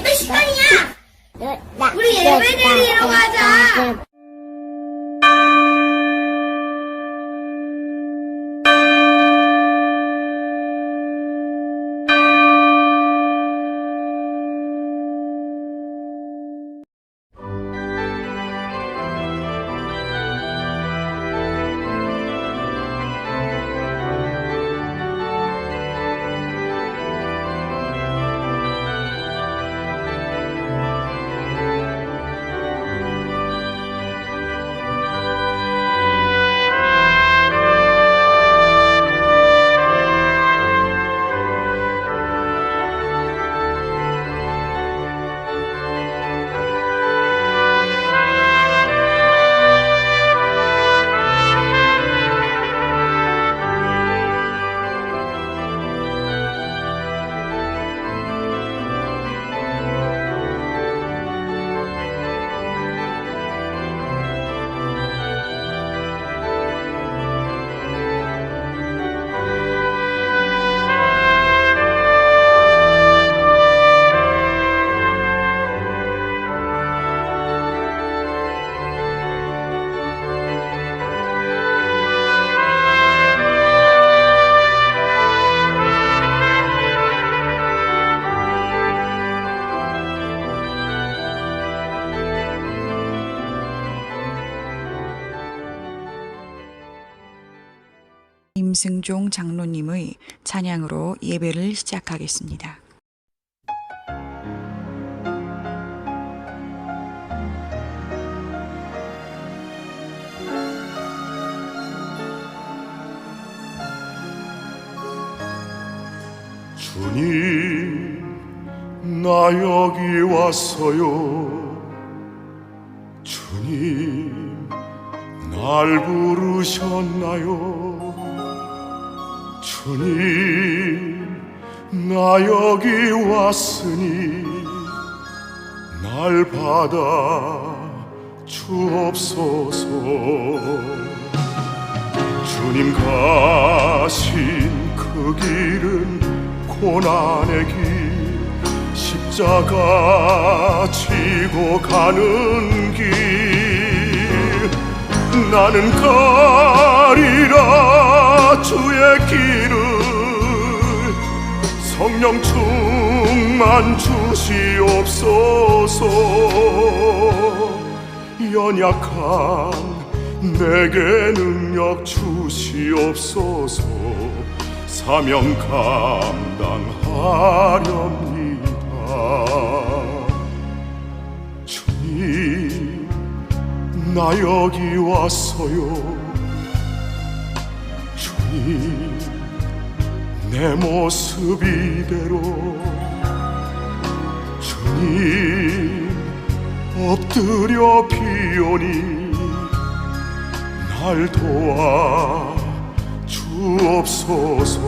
예배 시간이야. 우리 예배 드리러 가자. 임승종 장로님의 찬양으로 예배를 시작하겠습니다. 주님, 나 여기 왔어요. 주님, 날 부르셨나요? 주님, 나 여기 왔으니 날 받아 주옵소서. 주님 가신 그 길은 고난의 길, 십자가 지고 가는 길. 나는 가리라 주의 길을, 성령 충만 주시옵소서. 연약한 내게 능력 주시옵소서. 사명 감당하렵니다. 주님, 나 여기 왔어요. 주님, 내 모습 이대로. 주님, 엎드려 비오니 날 도와 주옵소서.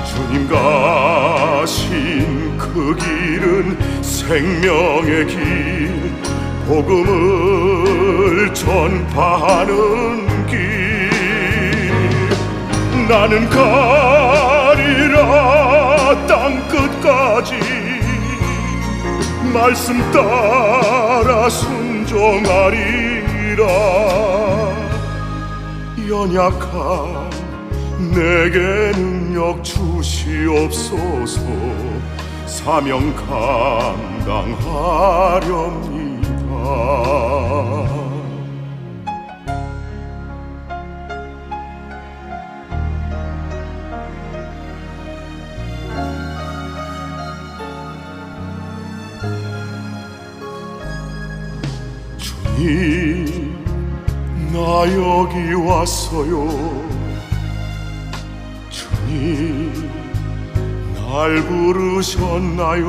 주님 가신 그 길은 생명의 길, 복음을 전파하는 길. 나는 가리라 땅 끝까지, 말씀 따라 순종하리라. 연약한 내게 능력 주시옵소서. 사명 감당하렵니다. 주님, 나 여기 왔어요. 주님, 날 부르셨나요?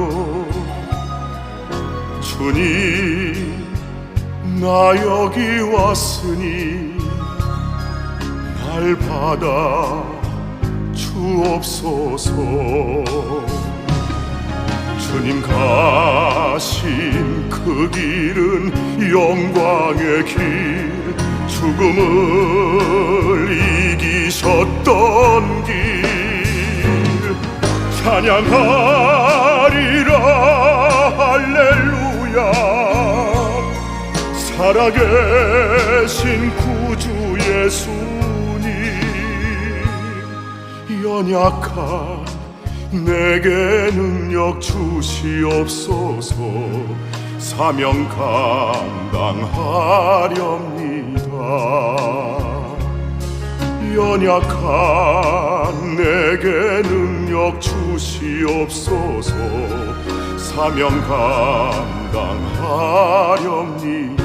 주님, 나 여기 왔으니 날 받아 주옵소서. 주님 가신 그 길은 영광의 길, 죽음을 이기셨던 길. 찬양하리 살아계신 구주 예수님, 연약한 내게 능력 주시옵소서. 사명 감당하렵니다. 연약한 내게 능력 주시옵소서. 사명 감당하렵니다.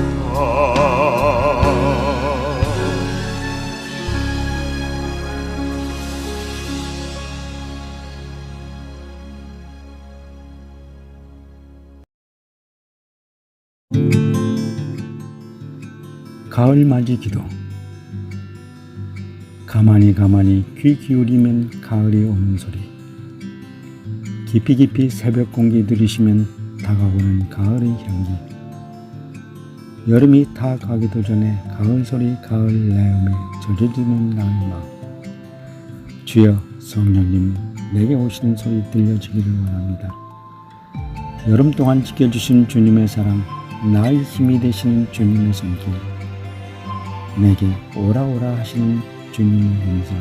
가을 맞이 기도. 가만히 귀 기울이면 가을이 오는 소리. 깊이 새벽 공기 들이쉬면 다가오는 가을의 향기. 여름이 다 가기도 전에 가을 소리, 가을 내음에 젖어드는 나의 마음. 주여, 성령님, 내게 오시는 소리 들려주기를 원합니다. 여름 동안 지켜주신 주님의 사랑, 나의 힘이 되시는 주님의 손길, 내게 오라 하시는 주님의 음성,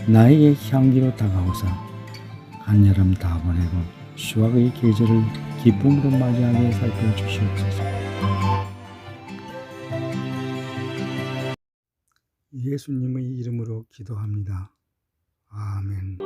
나에게 향기로 다가오사 한여름 다 보내고 수확의 계절을 기쁨으로 맞이하게 살펴주시옵소서. 예수님의 이름으로 기도합니다. 아멘.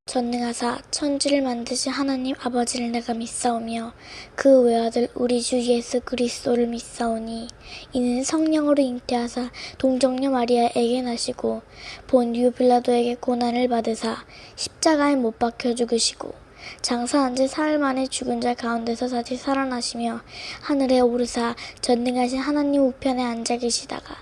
전능하사 천지를 만드신 하나님 아버지를 내가 믿사오며 그 외아들 우리 주 예수 그리스도를 믿사오니 이는 성령으로 잉태하사 동정녀 마리아에게 나시고 본디오 빌라도에게 고난을 받으사 십자가에 못 박혀 죽으시고 장사한 지 사흘 만에 죽은 자 가운데서 다시 살아나시며 하늘에 오르사 전능하신 하나님 우편에 앉아 계시다가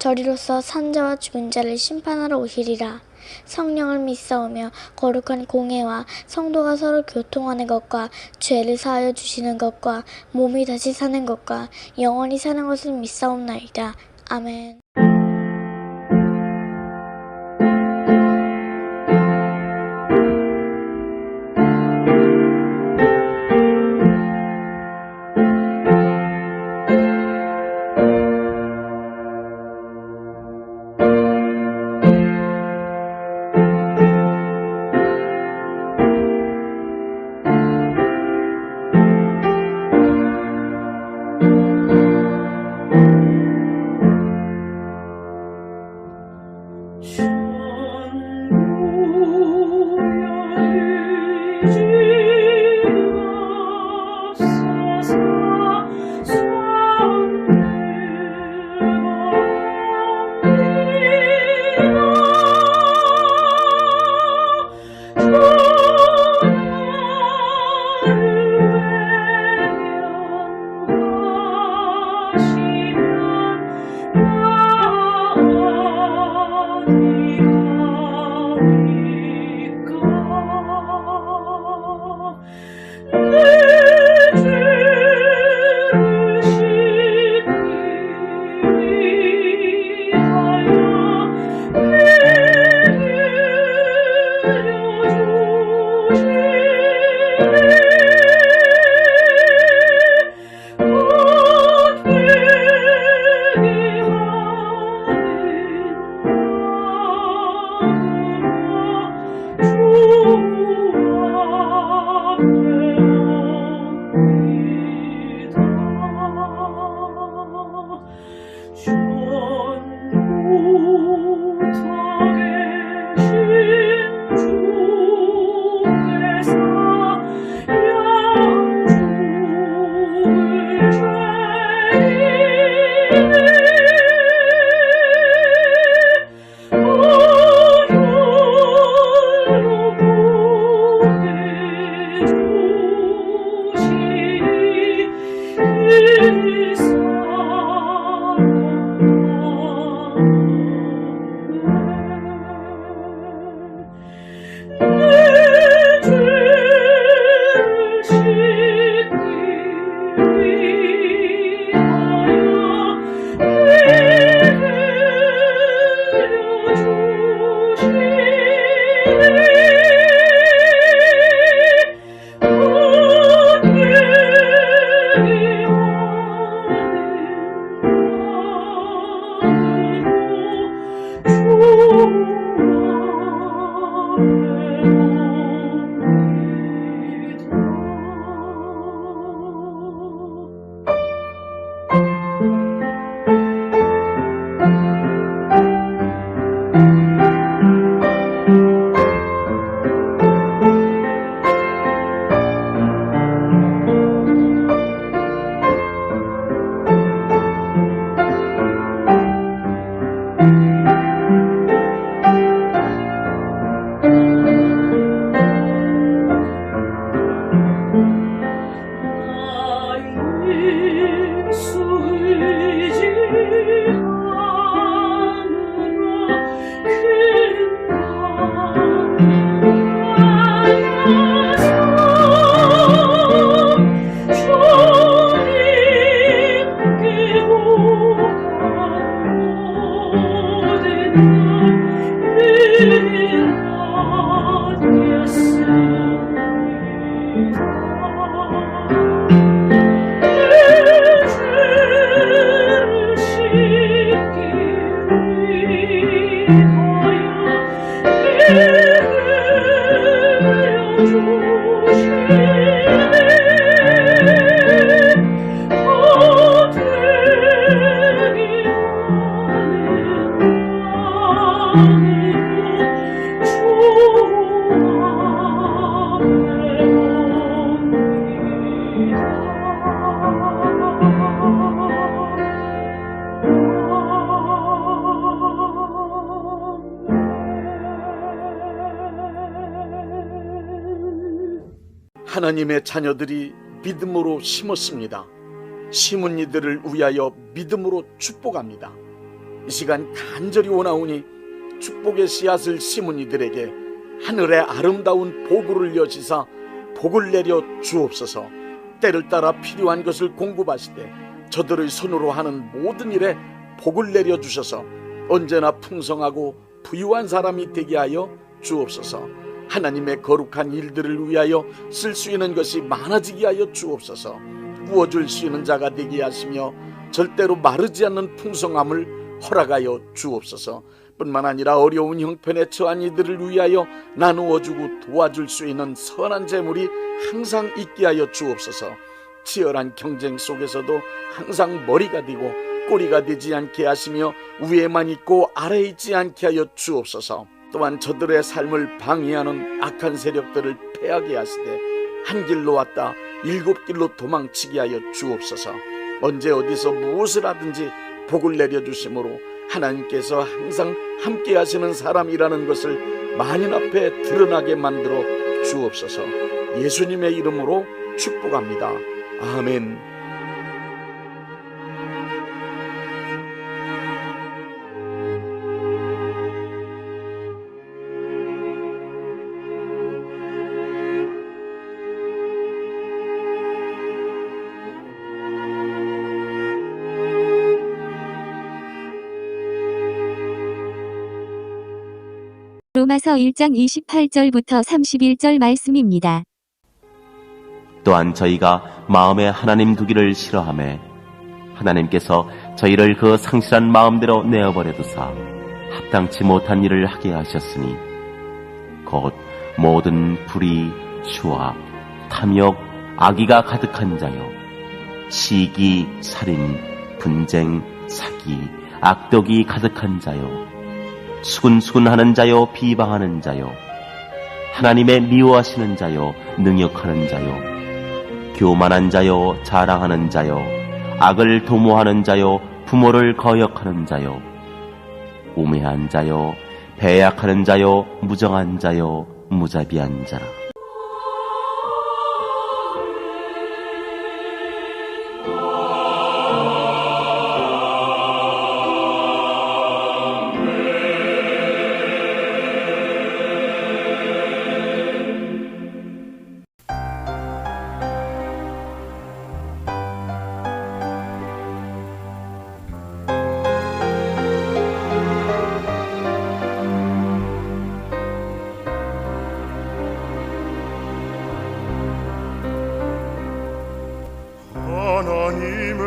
저리로서 산자와 죽은 자를 심판하러 오시리라. 성령을 믿사오며 거룩한 공회와 성도가 서로 교통하는 것과 죄를 사하여 주시는 것과 몸이 다시 사는 것과 영원히 사는 것을 믿사옵나이다. 아멘. 하나님의 자녀들이 믿음으로 심었습니다. 심은 이들을 위하여 믿음으로 축복합니다. 이 시간 간절히 원하오니 축복의 씨앗을 심은 이들에게 하늘의 아름다운 보구를 여시사 복을 내려 주옵소서. 때를 따라 필요한 것을 공급하시되 저들의 손으로 하는 모든 일에 복을 내려 주셔서 언제나 풍성하고 부유한 사람이 되게 하여 주옵소서. 하나님의 거룩한 일들을 위하여 쓸 수 있는 것이 많아지게 하여 주옵소서. 부어줄 수 있는 자가 되게 하시며 절대로 마르지 않는 풍성함을 허락하여 주옵소서. 뿐만 아니라 어려운 형편에 처한 이들을 위하여 나누어주고 도와줄 수 있는 선한 재물이 항상 있게 하여 주옵소서. 치열한 경쟁 속에서도 항상 머리가 되고 꼬리가 되지 않게 하시며 위에만 있고 아래에 있지 않게 하여 주옵소서. 또한 저들의 삶을 방해하는 악한 세력들을 패하게 하시되 한 길로 왔다 7길로 도망치게 하여 주옵소서. 언제 어디서 무엇을 하든지 복을 내려주심으로 하나님께서 항상 함께 하시는 사람이라는 것을 만인 앞에 드러나게 만들어 주옵소서. 예수님의 이름으로 축복합니다. 아멘. 로마서 1장 28절부터 31절 말씀입니다. 또한 저희가 마음에 하나님 두기를 싫어하매 하나님께서 저희를 그 상실한 마음대로 내어버려 두사 합당치 못한 일을 하게 하셨으니 곧 모든 불의, 추악, 탐욕, 악의가 가득한 자요 시기, 살인, 분쟁, 사기, 악독이 가득한 자요 수군수군하는 자요 비방하는 자요 하나님의 미워하시는 자요 능욕하는 자요 교만한 자요 자랑하는 자요 악을 도모하는 자요 부모를 거역하는 자요 우매한 자요 배약하는 자요 무정한 자요 무자비한 자라. 하나님의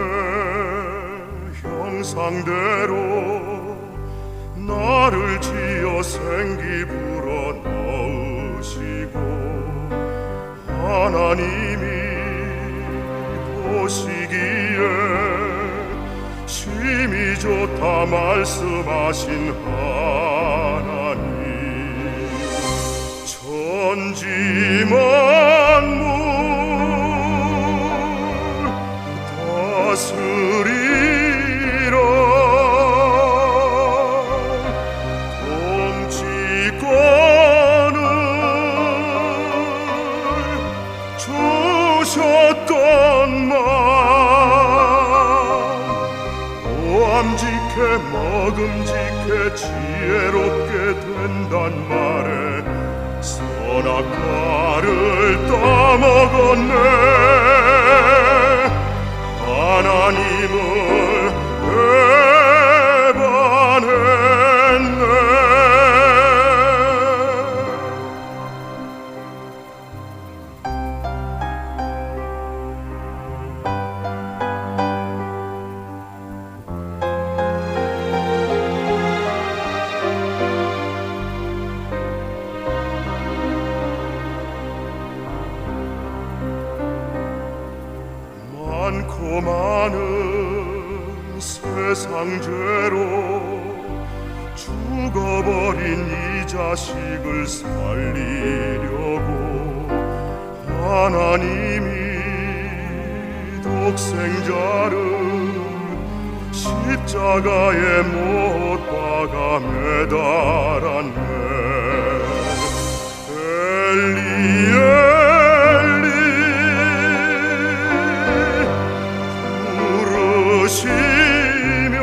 형상대로 나를 지어 생기 불어넣으시고 하나님이 보시기에 심히 좋다 말씀하신 하나님 천지 만물 다스리라 통치권을 주셨건만 오함직해 먹음직해 지혜롭게 된단 말에 선악과를 따먹었네 하나님을 배반했네 많은 세상 죄로 죽어버린 이 자식을 살리려고 하나님이 독생자를 십자가에 못 박아 매달았네. 엘리 엘리 부르시며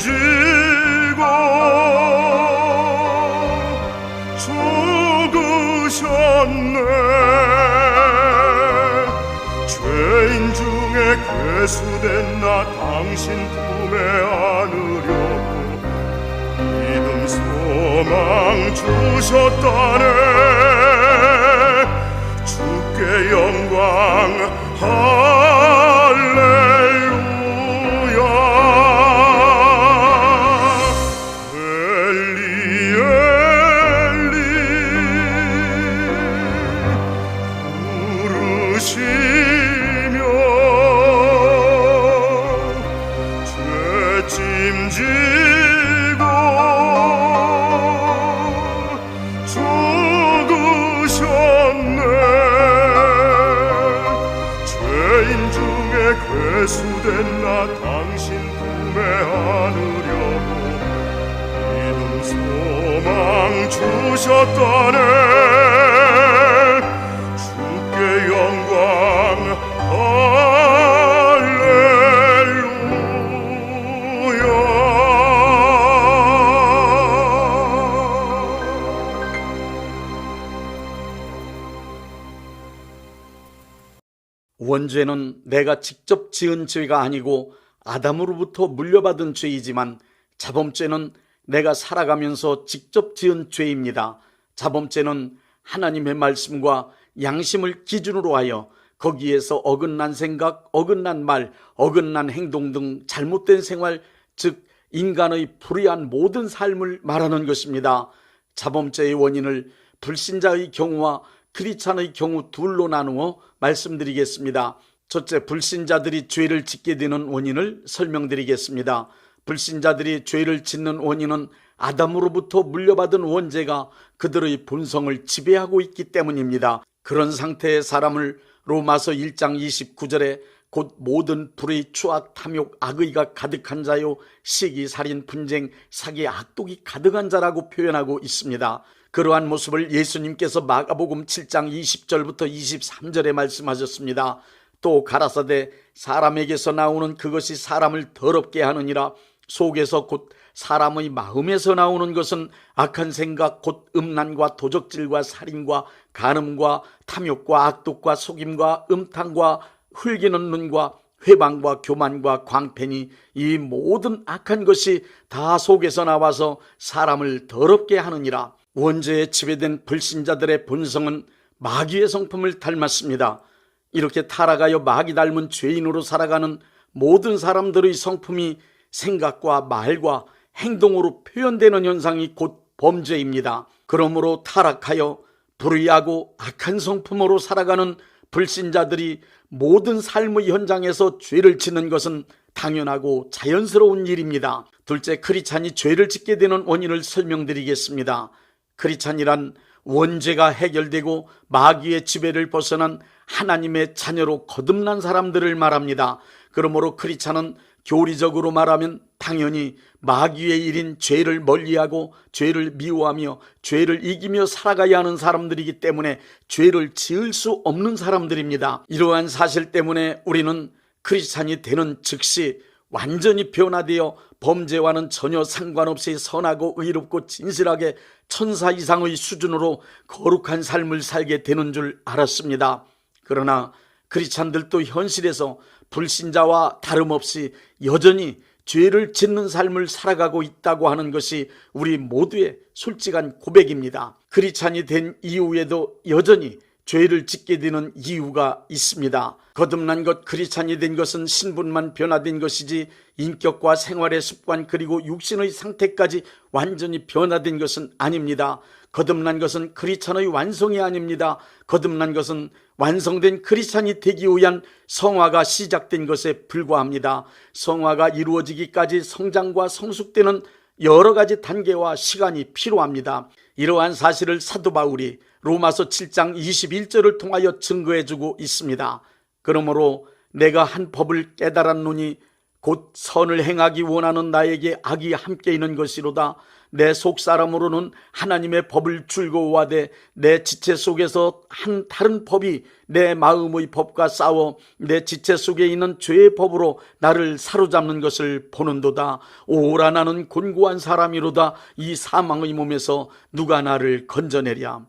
죄짐지고 죽으셨네. 죄인 중에 괴수된 나 당신 품에 안으려고 믿음 소망 주셨다네. 주께 영광 할렐루야. 엘리 엘리 부르시며 죄짐지고 죽으셨네. 죄인 중에 괴수된 나 당신 품에 안으려고 믿음 소망 주셨다네. 주께 영광 원죄는 내가 직접 지은 죄가 아니고 아담으로부터 물려받은 죄이지만 자범죄는 내가 살아가면서 직접 지은 죄입니다. 자범죄는 하나님의 말씀과 양심을 기준으로 하여 거기에서 어긋난 생각, 어긋난 말, 어긋난 행동 등 잘못된 생활, 즉 인간의 불의한 모든 삶을 말하는 것입니다. 자범죄의 원인을 불신자의 경우와 크리스찬의 경우 둘로 나누어 말씀드리겠습니다. 첫째, 불신자들이 죄를 짓게 되는 원인을 설명드리겠습니다. 불신자들이 죄를 짓는 원인은 아담으로부터 물려받은 원죄가 그들의 본성을 지배하고 있기 때문입니다. 그런 상태의 사람을 로마서 1장 29절에 곧 모든 불의, 추악, 탐욕, 악의가 가득한 자요 시기, 살인, 분쟁, 사기, 악독이 가득한 자라고 표현하고 있습니다. 그러한 모습을 예수님께서 마가복음 7장 20절부터 23절에 말씀하셨습니다. 또 가라사대 사람에게서 나오는 그것이 사람을 더럽게 하느니라. 속에서 곧 사람의 마음에서 나오는 것은 악한 생각 곧 음란과 도적질과 살인과 간음과 탐욕과 악독과 속임과 음탕과 흘기는 눈과 회방과 교만과 광팬이 이 모든 악한 것이 다 속에서 나와서 사람을 더럽게 하느니라. 원죄에 지배된 불신자들의 본성은 마귀의 성품을 닮았습니다. 이렇게 타락하여 마귀 닮은 죄인으로 살아가는 모든 사람들의 성품이 생각과 말과 행동으로 표현되는 현상이 곧 범죄입니다. 그러므로 타락하여 불의하고 악한 성품으로 살아가는 불신자들이 모든 삶의 현장에서 죄를 짓는 것은 당연하고 자연스러운 일입니다. 둘째, 크리스찬이 죄를 짓게 되는 원인을 설명드리겠습니다. 크리스찬이란 원죄가 해결되고 마귀의 지배를 벗어난 하나님의 자녀로 거듭난 사람들을 말합니다. 그러므로 크리스찬은 교리적으로 말하면 당연히 마귀의 일인 죄를 멀리하고 죄를 미워하며 죄를 이기며 살아가야 하는 사람들이기 때문에 죄를 지을 수 없는 사람들입니다. 이러한 사실 때문에 우리는 크리스찬이 되는 즉시 완전히 변화되어 범죄와는 전혀 상관없이 선하고 의롭고 진실하게 천사 이상의 수준으로 거룩한 삶을 살게 되는 줄 알았습니다. 그러나 크리스찬들도 현실에서 불신자와 다름없이 여전히 죄를 짓는 삶을 살아가고 있다고 하는 것이 우리 모두의 솔직한 고백입니다. 크리스찬이 된 이후에도 여전히 죄를 짓게 되는 이유가 있습니다. 거듭난 것, 크리스찬이 된 것은 신분만 변화된 것이지 인격과 생활의 습관 그리고 육신의 상태까지 완전히 변화된 것은 아닙니다. 거듭난 것은 크리스찬의 완성이 아닙니다. 거듭난 것은 완성된 크리스찬이 되기 위한 성화가 시작된 것에 불과합니다. 성화가 이루어지기까지 성장과 성숙되는 여러 가지 단계와 시간이 필요합니다. 이러한 사실을 사도 바울이 로마서 7장 21절을 통하여 증거해주고 있습니다. 그러므로 내가 한 법을 깨달았노니 곧 선을 행하기 원하는 나에게 악이 함께 있는 것이로다. 내 속사람으로는 하나님의 법을 즐거워하되 내 지체 속에서 한 다른 법이 내 마음의 법과 싸워 내 지체 속에 있는 죄의 법으로 나를 사로잡는 것을 보는도다. 오라 나는 곤고한 사람이로다. 이 사망의 몸에서 누가 나를 건져내랴.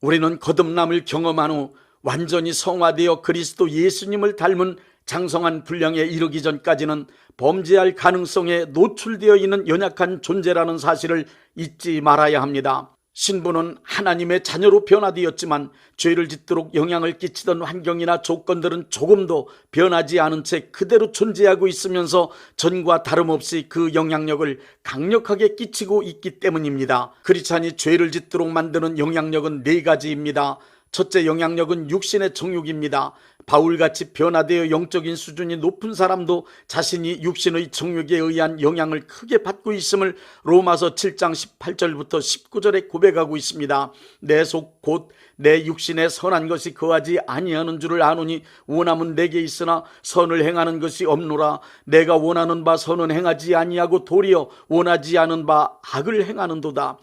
우리는 거듭남을 경험한 후 완전히 성화되어 그리스도 예수님을 닮은 장성한 분량에 이르기 전까지는 범죄할 가능성에 노출되어 있는 연약한 존재라는 사실을 잊지 말아야 합니다. 신부는 하나님의 자녀로 변화되었지만 죄를 짓도록 영향을 끼치던 환경이나 조건들은 조금도 변하지 않은 채 그대로 존재하고 있으면서 전과 다름없이 그 영향력을 강력하게 끼치고 있기 때문입니다. 크리스찬이 죄를 짓도록 만드는 영향력은 4가지입니다. 첫째 영향력은 육신의 정욕입니다. 바울같이 변화되어 영적인 수준이 높은 사람도 자신이 육신의 정욕에 의한 영향을 크게 받고 있음을 로마서 7장 18절부터 19절에 고백하고 있습니다. 내 속 곧 내 육신에 선한 것이 거하지 아니하는 줄을 아노니 원함은 내게 있으나 선을 행하는 것이 없노라. 내가 원하는 바 선은 행하지 아니하고 도리어 원하지 않은 바 악을 행하는도다.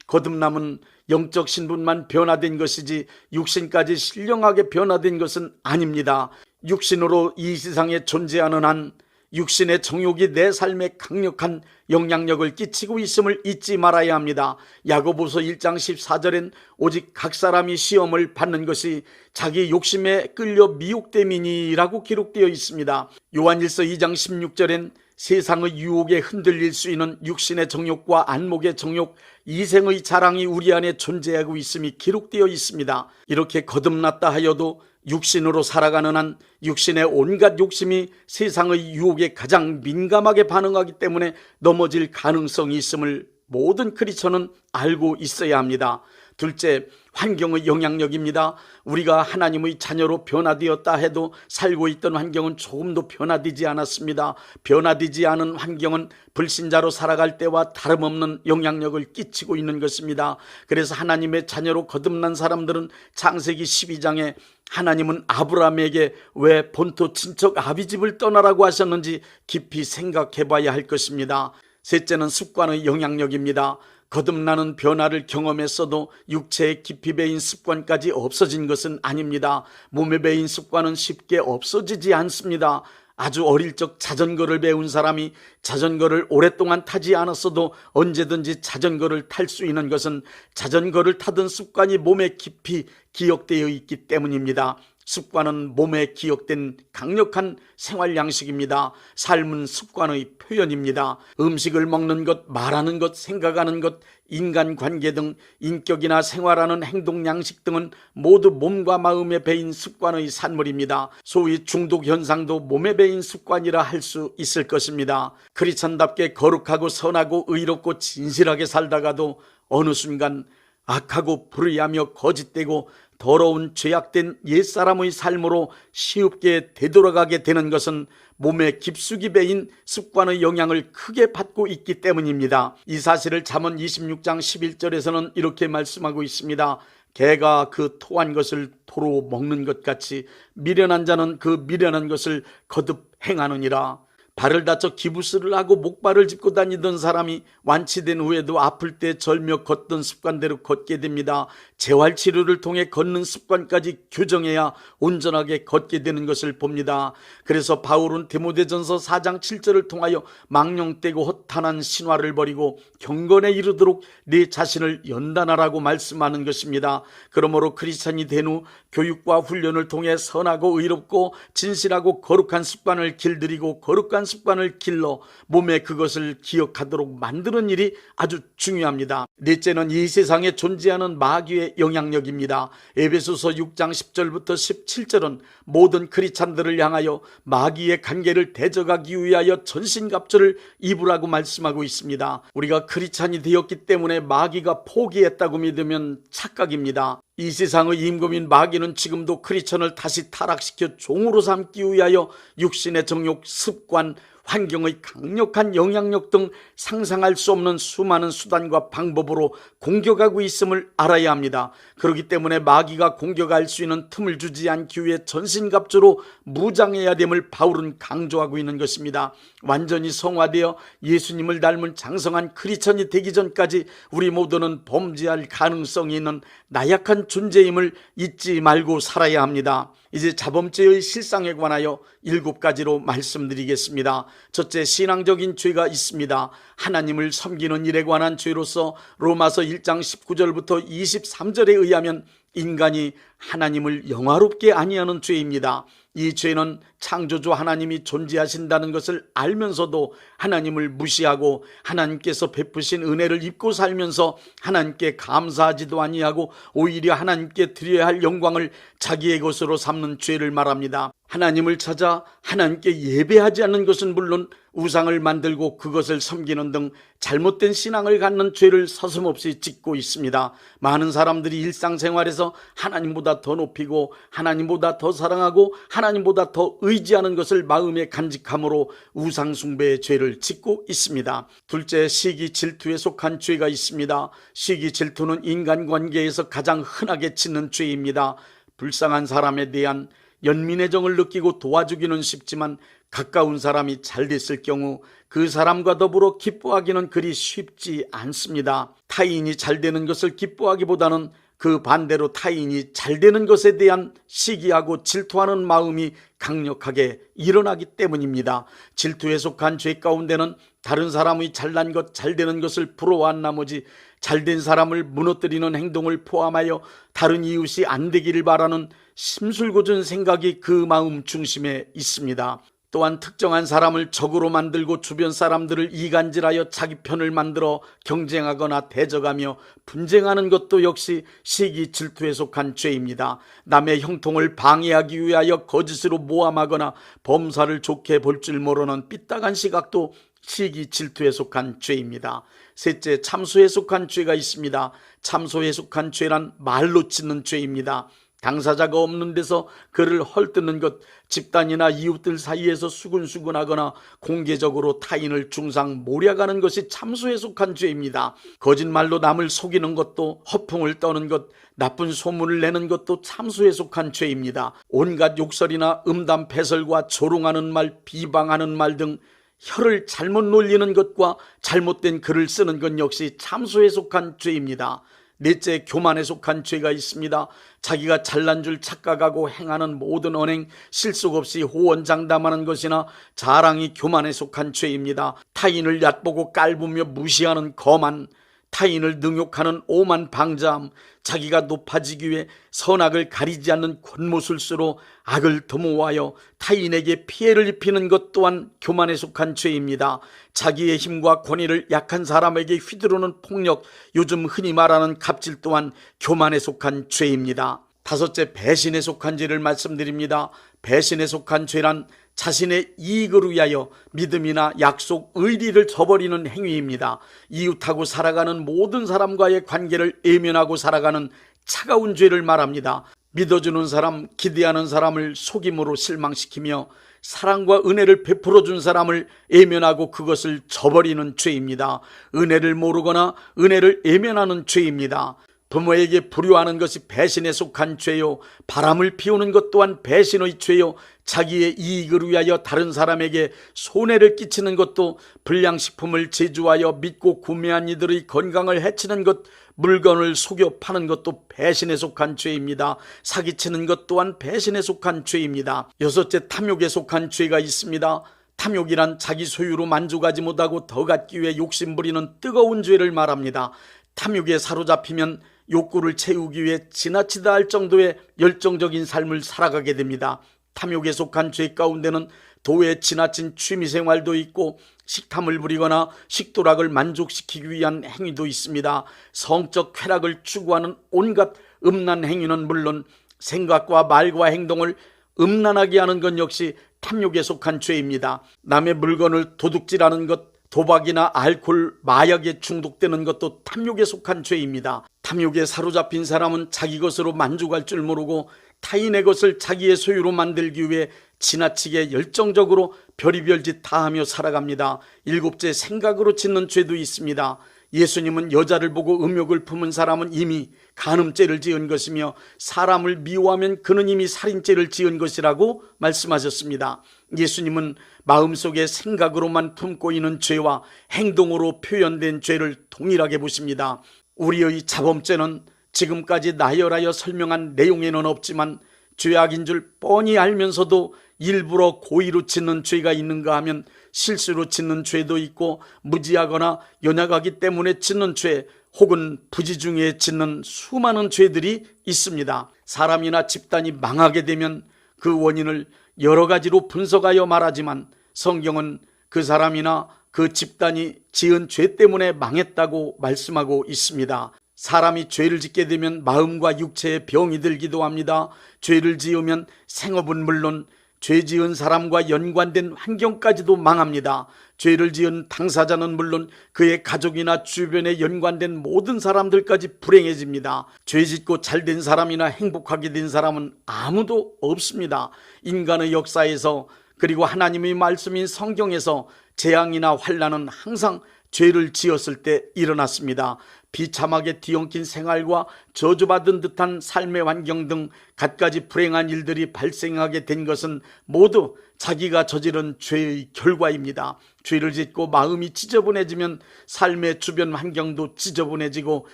거듭남은 영적 신분만 변화된 것이지 육신까지 신령하게 변화된 것은 아닙니다. 육신으로 이 세상에 존재하는 한 육신의 정욕이 내 삶에 강력한 영향력을 끼치고 있음을 잊지 말아야 합니다. 야고보서 1장 14절엔 오직 각 사람이 시험을 받는 것이 자기 욕심에 끌려 미혹됨이니라고 기록되어 있습니다. 요한일서 2장 16절엔 세상의 유혹에 흔들릴 수 있는 육신의 정욕과 안목의 정욕, 이생의 자랑이 우리 안에 존재하고 있음이 기록되어 있습니다. 이렇게 거듭났다 하여도 육신으로 살아가는 한 육신의 온갖 욕심이 세상의 유혹에 가장 민감하게 반응하기 때문에 넘어질 가능성이 있음을 모든 크리스천은 알고 있어야 합니다. 둘째, 환경의 영향력입니다. 우리가 하나님의 자녀로 변화되었다 해도 살고 있던 환경은 조금도 변화되지 않았습니다. 변화되지 않은 환경은 불신자로 살아갈 때와 다름없는 영향력을 끼치고 있는 것입니다. 그래서 하나님의 자녀로 거듭난 사람들은 창세기 12장에 하나님은 아브라함에게 왜 본토 친척 아비집을 떠나라고 하셨는지 깊이 생각해 봐야 할 것입니다. 셋째는 습관의 영향력입니다. 거듭나는 변화를 경험했어도 육체에 깊이 배인 습관까지 없어진 것은 아닙니다. 몸에 배인 습관은 쉽게 없어지지 않습니다. 아주 어릴 적 자전거를 배운 사람이 자전거를 오랫동안 타지 않았어도 언제든지 자전거를 탈 수 있는 것은 자전거를 타던 습관이 몸에 깊이 기억되어 있기 때문입니다. 습관은 몸에 기억된 강력한 생활 양식입니다. 삶은 습관의 표현입니다. 음식을 먹는 것, 말하는 것, 생각하는 것, 인간관계 등 인격이나 생활하는 행동 양식 등은 모두 몸과 마음에 배인 습관의 산물입니다. 소위 중독 현상도 몸에 배인 습관이라 할 수 있을 것입니다. 크리스천답게 거룩하고 선하고 의롭고 진실하게 살다가도 어느 순간 악하고 불의하며 거짓되고 더러운 죄악된 옛사람의 삶으로 쉽게 되돌아가게 되는 것은 몸에 깊숙이 배인 습관의 영향을 크게 받고 있기 때문입니다. 이 사실을 잠언 26장 11절에서는 이렇게 말씀하고 있습니다. 개가 그 토한 것을 도로 먹는 것 같이 미련한 자는 그 미련한 것을 거듭 행하느니라. 발을 다쳐 기부스를 하고 목발을 짚고 다니던 사람이 완치된 후에도 아플 때 절며 걷던 습관대로 걷게 됩니다. 재활치료를 통해 걷는 습관까지 교정해야 온전하게 걷게 되는 것을 봅니다. 그래서 바울은 디모데전서 4장 7절을 통하여 망령되고 허탄한 신화를 버리고 경건에 이르도록 네 자신을 연단하라고 말씀하는 것입니다. 그러므로 크리스찬이 된 후 교육과 훈련을 통해 선하고 의롭고 진실하고 거룩한 습관을 길들이고 거룩한 나쁜 습관을 길러 몸에 그것을 기억하도록 만드는 일이 아주 중요합니다. 넷째는 이 세상에 존재하는 마귀의 영향력입니다. 에베소서 6장 10절부터 17절은 모든 크리스찬들을 향하여 마귀의 관계를 대적하기 위하여 전신갑주를 입으라고 말씀하고 있습니다. 우리가 크리스찬이 되었기 때문에 마귀가 포기했다고 믿으면 착각입니다. 이 세상의 임금인 마귀는 지금도 크리스천을 다시 타락시켜 종으로 삼기 위하여 육신의 정욕, 습관, 환경의 강력한 영향력 등 상상할 수 없는 수많은 수단과 방법으로 공격하고 있음을 알아야 합니다. 그렇기 때문에 마귀가 공격할 수 있는 틈을 주지 않기 위해 전신갑주로 무장해야 됨을 바울은 강조하고 있는 것입니다. 완전히 성화되어 예수님을 닮은 장성한 크리스천이 되기 전까지 우리 모두는 범죄할 가능성이 있는 나약한 존재임을 잊지 말고 살아야 합니다. 이제 자범죄의 실상에 관하여 7가지로 말씀드리겠습니다. 첫째, 신앙적인 죄가 있습니다. 하나님을 섬기는 일에 관한 죄로서 로마서 1장 19절부터 23절에 의하면 인간이 하나님을 영화롭게 아니하는 죄입니다. 이 죄는 창조주 하나님이 존재하신다는 것을 알면서도 하나님을 무시하고 하나님께서 베푸신 은혜를 입고 살면서 하나님께 감사하지도 아니하고 오히려 하나님께 드려야 할 영광을 자기의 것으로 삼는 죄를 말합니다. 하나님을 찾아 하나님께 예배하지 않는 것은 물론 우상을 만들고 그것을 섬기는 등 잘못된 신앙을 갖는 죄를 서슴없이 짓고 있습니다. 많은 사람들이 일상생활에서 하나님보다 더 높이고 하나님보다 더 사랑하고 하나님보다 더 의지하는 것을 마음에 간직함으로 우상숭배의 죄를 짓고 있습니다. 둘째, 시기 질투에 속한 죄가 있습니다. 시기 질투는 인간관계에서 가장 흔하게 짓는 죄입니다. 불쌍한 사람에 대한 연민의 정을 느끼고 도와주기는 쉽지만 가까운 사람이 잘 됐을 경우 그 사람과 더불어 기뻐하기는 그리 쉽지 않습니다. 타인이 잘 되는 것을 기뻐하기보다는 그 반대로 타인이 잘 되는 것에 대한 시기하고 질투하는 마음이 강력하게 일어나기 때문입니다. 질투에 속한 죄 가운데는 다른 사람의 잘난 것, 잘 되는 것을 부러워한 나머지 잘된 사람을 무너뜨리는 행동을 포함하여 다른 이웃이 안 되기를 바라는 심술궂은 생각이 그 마음 중심에 있습니다. 또한 특정한 사람을 적으로 만들고 주변 사람들을 이간질하여 자기 편을 만들어 경쟁하거나 대적하며 분쟁하는 것도 역시 시기 질투에 속한 죄입니다. 남의 형통을 방해하기 위하여 거짓으로 모함하거나 범사를 좋게 볼 줄 모르는 삐딱한 시각도 시기 질투에 속한 죄입니다. 셋째, 참소에 속한 죄가 있습니다. 참소에 속한 죄란 말로 짓는 죄입니다. 당사자가 없는 데서 그를 헐뜯는 것, 집단이나 이웃들 사이에서 수근수근하거나 공개적으로 타인을 중상모략하는 것이 참소에 속한 죄입니다. 거짓말로 남을 속이는 것도, 허풍을 떠는 것, 나쁜 소문을 내는 것도 참소에 속한 죄입니다. 온갖 욕설이나 음담 패설과 조롱하는 말, 비방하는 말 등 혀를 잘못 놀리는 것과 잘못된 글을 쓰는 것 역시 참소에 속한 죄입니다. 넷째, 교만에 속한 죄가 있습니다. 자기가 잘난 줄 착각하고 행하는 모든 언행, 실속 없이 호언장담하는 것이나 자랑이 교만에 속한 죄입니다. 타인을 얕보고 깔보며 무시하는 거만, 타인을 능욕하는 오만 방자함, 자기가 높아지기 위해 선악을 가리지 않는 권모술수로 악을 도모하여 타인에게 피해를 입히는 것 또한 교만에 속한 죄입니다. 자기의 힘과 권위를 약한 사람에게 휘두르는 폭력, 요즘 흔히 말하는 갑질 또한 교만에 속한 죄입니다. 다섯째, 배신에 속한 죄를 말씀드립니다. 배신에 속한 죄란 자신의 이익을 위하여 믿음이나 약속, 의리를 저버리는 행위입니다. 이웃하고 살아가는 모든 사람과의 관계를 외면하고 살아가는 차가운 죄를 말합니다. 믿어주는 사람, 기대하는 사람을 속임으로 실망시키며 사랑과 은혜를 베풀어준 사람을 외면하고 그것을 저버리는 죄입니다. 은혜를 모르거나 은혜를 외면하는 죄입니다. 부모에게 불효하는 것이 배신에 속한 죄요, 바람을 피우는 것 또한 배신의 죄요, 자기의 이익을 위하여 다른 사람에게 손해를 끼치는 것도, 불량식품을 제조하여 믿고 구매한 이들의 건강을 해치는 것, 물건을 속여 파는 것도 배신에 속한 죄입니다. 사기치는 것 또한 배신에 속한 죄입니다. 여섯째, 탐욕에 속한 죄가 있습니다. 탐욕이란 자기 소유로 만족하지 못하고 더 갖기 위해 욕심부리는 뜨거운 죄를 말합니다. 탐욕에 사로잡히면 욕구를 채우기 위해 지나치다 할 정도의 열정적인 삶을 살아가게 됩니다. 탐욕에 속한 죄 가운데는 도에 지나친 취미생활도 있고 식탐을 부리거나 식도락을 만족시키기 위한 행위도 있습니다. 성적 쾌락을 추구하는 온갖 음란 행위는 물론 생각과 말과 행동을 음란하게 하는 것 역시 탐욕에 속한 죄입니다. 남의 물건을 도둑질하는 것, 도박이나 알코올, 마약에 중독되는 것도 탐욕에 속한 죄입니다. 탐욕에 사로잡힌 사람은 자기 것으로 만족할 줄 모르고 타인의 것을 자기의 소유로 만들기 위해 지나치게 열정적으로 별의별 짓 다 하며 살아갑니다. 일곱째, 생각으로 짓는 죄도 있습니다. 예수님은 여자를 보고 음욕을 품은 사람은 이미 간음죄를 지은 것이며 사람을 미워하면 그는 이미 살인죄를 지은 것이라고 말씀하셨습니다. 예수님은 마음속에 생각으로만 품고 있는 죄와 행동으로 표현된 죄를 동일하게 보십니다. 우리의 자범죄는 지금까지 나열하여 설명한 내용에는 없지만 죄악인 줄 뻔히 알면서도 일부러 고의로 짓는 죄가 있는가 하면 실수로 짓는 죄도 있고 무지하거나 연약하기 때문에 짓는 죄 혹은 부지 중에 짓는 수많은 죄들이 있습니다. 사람이나 집단이 망하게 되면 그 원인을 여러 가지로 분석하여 말하지만 성경은 그 사람이나 그 집단이 지은 죄 때문에 망했다고 말씀하고 있습니다. 사람이 죄를 짓게 되면 마음과 육체에 병이 들기도 합니다. 죄를 지으면 생업은 물론 죄 지은 사람과 연관된 환경까지도 망합니다. 죄를 지은 당사자는 물론 그의 가족이나 주변에 연관된 모든 사람들까지 불행해집니다. 죄 짓고 잘된 사람이나 행복하게 된 사람은 아무도 없습니다. 인간의 역사에서 그리고 하나님의 말씀인 성경에서 재앙이나 환난은 항상 죄를 지었을 때 일어났습니다. 비참하게 뒤엉킨 생활과 저주받은 듯한 삶의 환경 등 갖가지 불행한 일들이 발생하게 된 것은 모두 자기가 저지른 죄의 결과입니다. 죄를 짓고 마음이 지저분해지면 삶의 주변 환경도 지저분해지고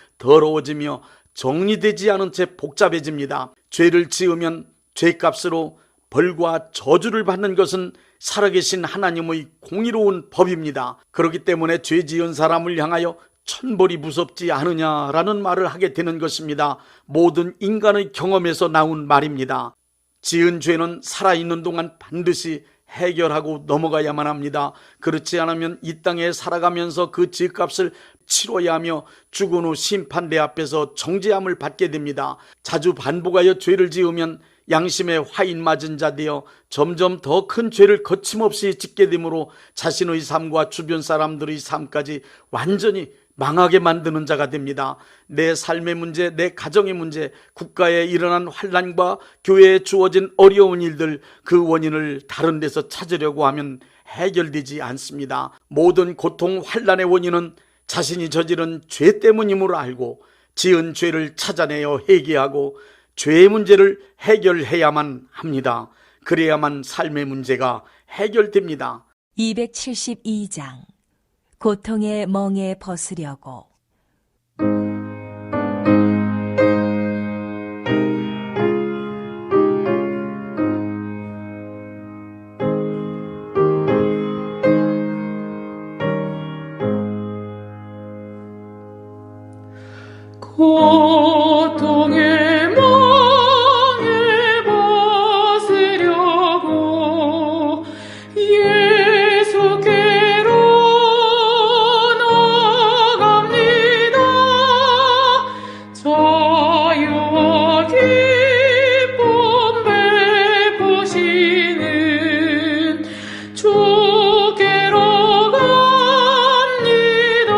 더러워지며 정리되지 않은 채 복잡해집니다. 죄를 지으면 죄값으로 벌과 저주를 받는 것은 살아계신 하나님의 공의로운 법입니다. 그렇기 때문에 죄 지은 사람을 향하여 천벌이 무섭지 않으냐라는 말을 하게 되는 것입니다. 모든 인간의 경험에서 나온 말입니다. 지은 죄는 살아있는 동안 반드시 해결하고 넘어가야만 합니다. 그렇지 않으면 이 땅에 살아가면서 그 죄값을 치러야 하며 죽은 후 심판대 앞에서 정죄함을 받게 됩니다. 자주 반복하여 죄를 지으면 양심에 화인 맞은 자 되어 점점 더 큰 죄를 거침없이 짓게 되므로 자신의 삶과 주변 사람들의 삶까지 완전히 망하게 만드는 자가 됩니다. 내 삶의 문제, 내 가정의 문제, 국가에 일어난 환난과 교회에 주어진 어려운 일들, 그 원인을 다른 데서 찾으려고 하면 해결되지 않습니다. 모든 고통, 환난의 원인은 자신이 저지른 죄 때문임을 알고 지은 죄를 찾아내어 회개하고 죄의 문제를 해결해야만 합니다. 그래야만 삶의 문제가 해결됩니다. 272장 고통의 멍에 벗으려고. 고통의 멍에 벗으려고 예수께로 나갑니다. 자유와 기쁨 베푸시는 주께로 갑니다.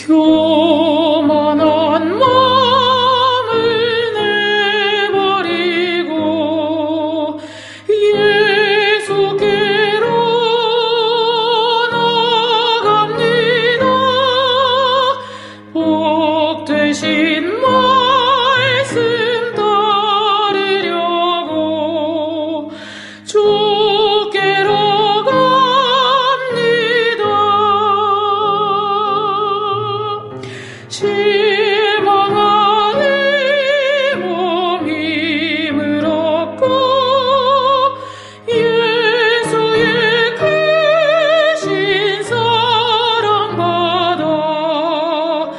교만한 마음을 내버리고 예수께로 나갑니다. 복되신 말씀 따르려고 주께로 갑니다. 실망하는 몸 힘을 얻고 예수의 크신 사랑 받아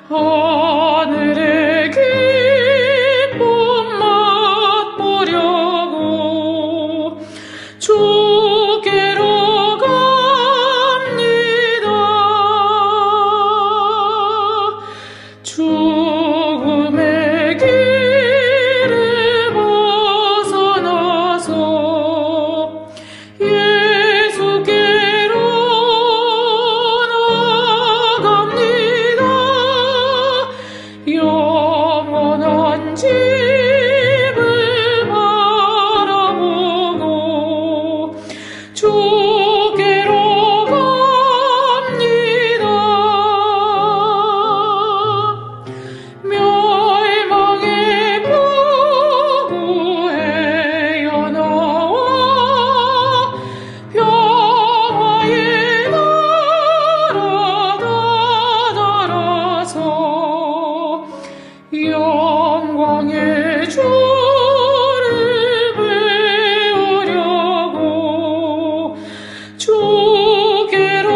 하늘의 기쁨 맛보려고 주께로 갑니다. 죽음의 길을 벗어나서 예수께로 나갑니다. 영원한 집을 바라보고 주께로 갑니다. 멸망의 포구에 나와 평화의 나라 다다라서 영광의 주를 배우려고 주께로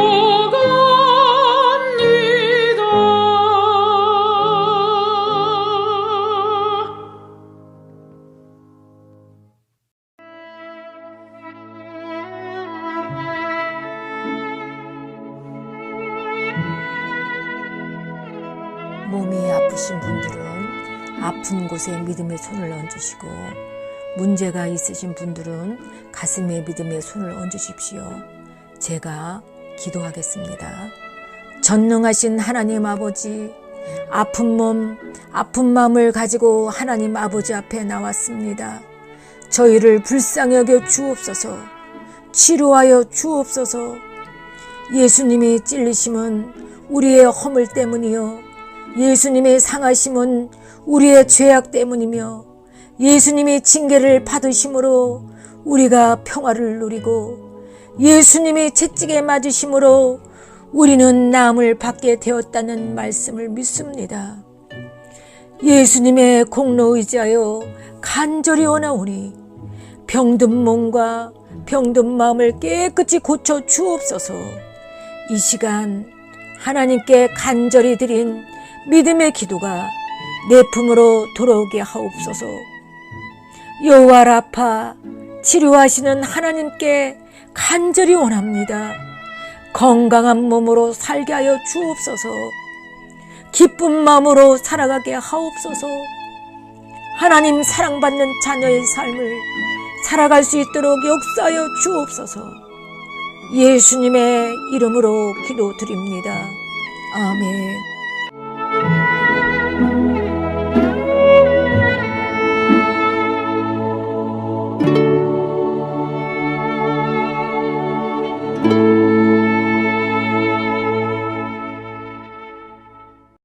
갑니다. 몸이 아프신 분들은 아픈 곳에 믿음의 손을 얹으시고, 문제가 있으신 분들은 가슴에 믿음의 손을 얹으십시오. 제가 기도하겠습니다. 전능하신 하나님 아버지, 아픈 몸, 아픈 마음을 가지고 하나님 아버지 앞에 나왔습니다. 저희를 불쌍히 여겨 주옵소서. 치료하여 주옵소서. 예수님이 찔리심은 우리의 허물 때문이요, 예수님의 상하심은 우리의 죄악 때문이며, 예수님이 징계를 받으심으로 우리가 평화를 누리고, 예수님이 채찍에 맞으심으로 우리는 나음을 받게 되었다는 말씀을 믿습니다. 예수님의 공로 의지하여 간절히 원하오니 병든 몸과 병든 마음을 깨끗이 고쳐 주옵소서. 이 시간 하나님께 간절히 드린 믿음의 기도가 내 품으로 돌아오게 하옵소서. 여호와 라파, 치료하시는 하나님께 간절히 원합니다. 건강한 몸으로 살게 하여 주옵소서. 기쁜 마음으로 살아가게 하옵소서. 하나님 사랑받는 자녀의 삶을 살아갈 수 있도록 역사하여 주옵소서. 예수님의 이름으로 기도드립니다. 아멘.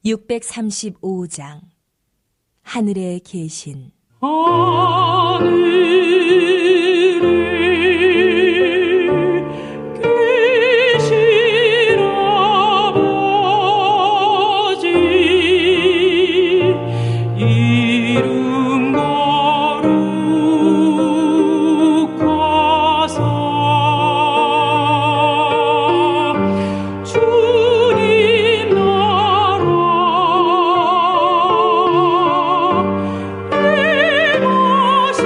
(635장) 하늘에 계신 계신 아버지, 이름 거룩하사 주님 나라 행하시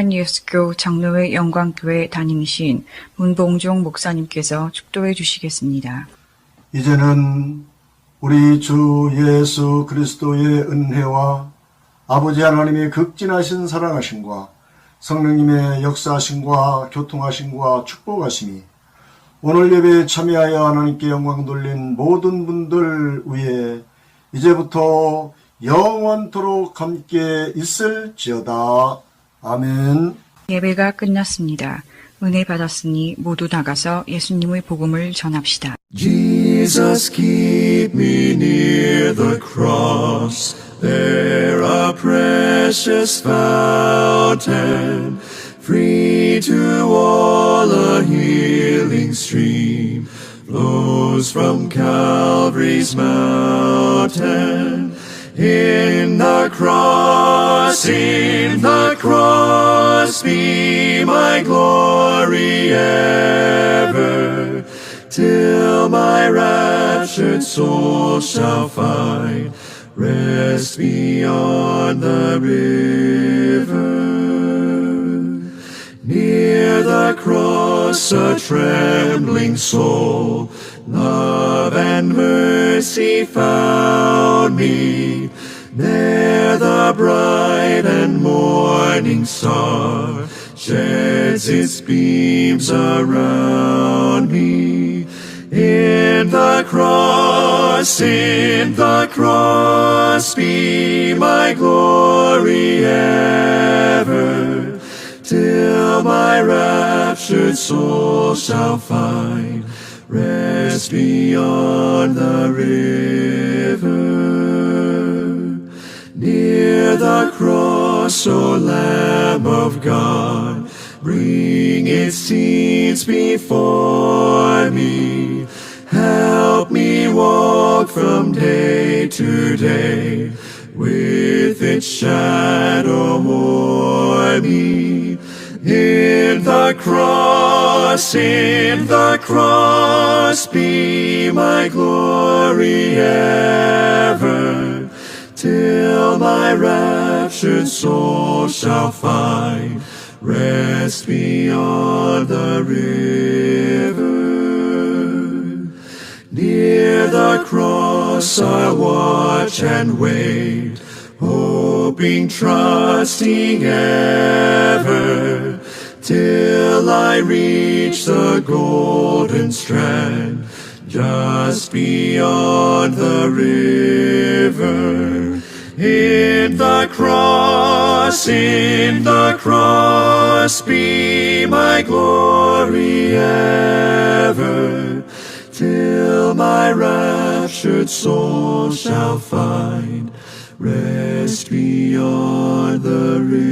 대한예수교 장로회 영광교회 담임이신 문봉종 목사님께서 축도해 주시겠습니다. 이제는 우리 주 예수 그리스도의 은혜와 아버지 하나님의 극진하신 사랑하심과 성령님의 역사하심과 교통하심과 축복하심이 오늘 예배에 참여하여 하나님께 영광 돌린 모든 분들 위에 이제부터 영원토록 함께 있을지어다. 아멘. 예배가 끝났습니다. 은혜 받았으니 모두 나가서 예수님의 복음을 전합시다. Jesus, keep me near the cross, there a precious fountain, free to all a healing stream, flows from Calvary's mountain. In the cross be my glory ever, till my raptured soul shall find rest beyond the river. Near the cross a trembling soul, love and mercy found me. There the bright and morning star sheds its beams around me. In the cross be my glory ever, till my raptured soul shall find rest beyond the river. Near the cross, O Lamb of God, bring its scenes before me. Help me walk from day to day, with its shadow o'er me. In the cross be my glory ever, till my raptured soul shall find rest beyond the river. Near the cross I'll watch and wait, hoping, trusting ever, till I reach the golden strand, just beyond the river. In the cross be my glory ever, till my raptured soul shall find rest beyond the river.